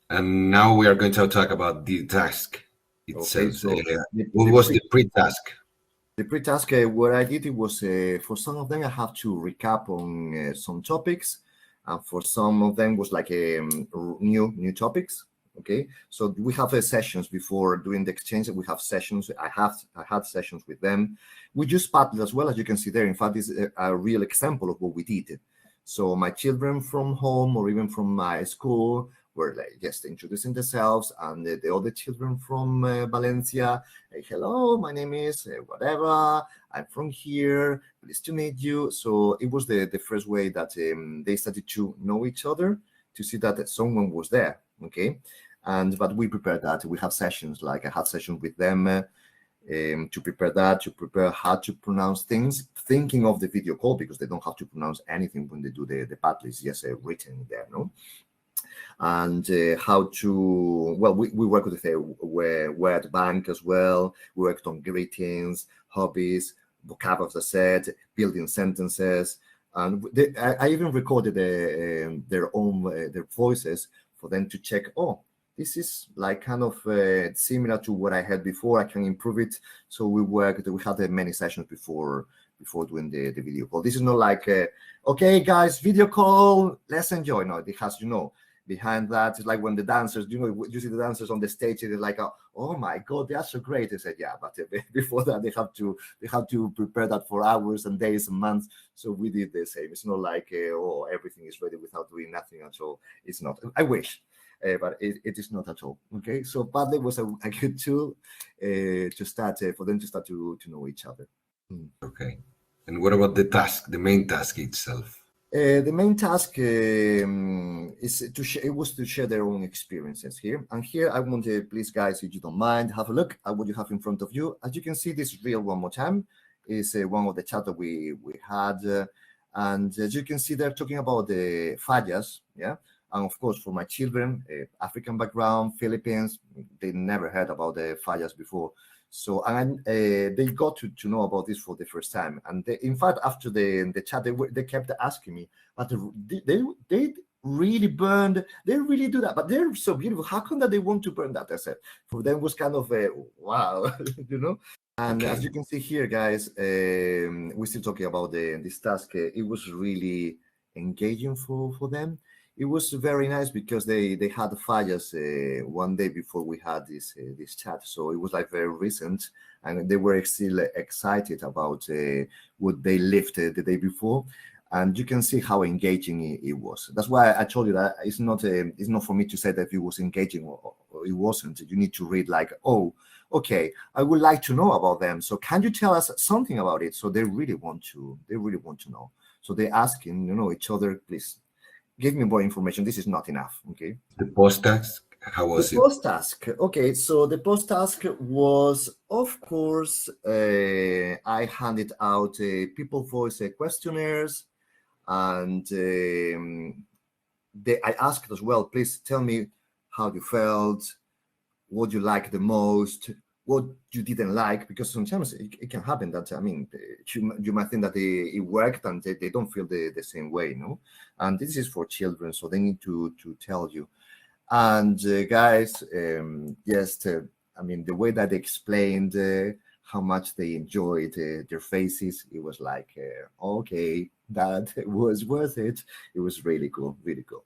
And now we are going to talk about the task Okay, itself. so the, What the was pre the pre-task? the pre-task, what I did it was for some of them I have to recap on some topics, and for some of them was like new topics. Okay, so we have sessions before doing the exchange. We have sessions. I had sessions with them. We use Padlet as well, as you can see there. In fact, this is a real example of what we did. So my children from home or even from my school were like just introducing themselves, and the other children from Valencia, hello, my name is whatever, I'm from here, pleased to meet you. So it was the first way that they started to know each other, to see that someone was there. Okay, and but we prepared that. We have sessions, like I had sessions with them to prepare that, to prepare how to pronounce things, thinking of the video call, because they don't have to pronounce anything when they do the Padlet, it's just written there, no? And how to, well, we work with a word bank as well. We worked on greetings, hobbies, vocab, as I said, building sentences. And I even recorded their own their voices for them to check, oh, this is like kind of similar to what I had before, I can improve it. So we had many sessions before doing the video call. This is not like okay guys, video call, let's enjoy. No, it has, behind that. It's like when the dancers, you see the dancers on the stage, it's like, oh my God, they are so great. They said, yeah, but before that, they have to prepare that for hours and days and months. So we did the same. It's not like, oh, everything is ready without doing nothing at all. It's not. I wish. But it is not at all. Okay, so Padlet was a good tool to start for them to start to know each other. Mm. Okay. And what about the task, the main task itself? The main task is it was to share their own experiences here. And here I want to, please guys, if you don't mind, have a look at what you have in front of you. As you can see, this reel one more time is one of the chat that we had. And as you can see, they're talking about the fallas, yeah? And of course, for my children, African background, Philippines, they never heard about the fallas before. So and they got to know about this for the first time, and in fact, after the chat, they kept asking me, but they really burned, they really do that, but they're so beautiful. How come that they want to burn that? I said, for them was kind of a wow, And Okay. as you can see here, guys, we're still talking about this task. It was really engaging for them. It was very nice because they had the fires one day before we had this chat, so it was like very recent, and they were still excited about what they lived the day before, and you can see how engaging it was. That's why I told you that it's not for me to say that it was engaging or it wasn't. You need to read like, oh, okay, I would like to know about them. So can you tell us something about it? So they really want to know. So they're asking, each other, please give me more information. This is not enough. Okay. The post task, how The was it? post task. Okay, so the post task was, of course, I handed out people voice questionnaires, and I asked as well, please tell me how you felt, what you like the most, what you didn't like, because sometimes it can happen that, I mean, you might think that it worked and they don't feel the same way, and this is for children, so they need to tell you. And guys, just I mean, the way that they explained how much they enjoyed their faces, it was like okay, that was worth it. It was really cool, really cool.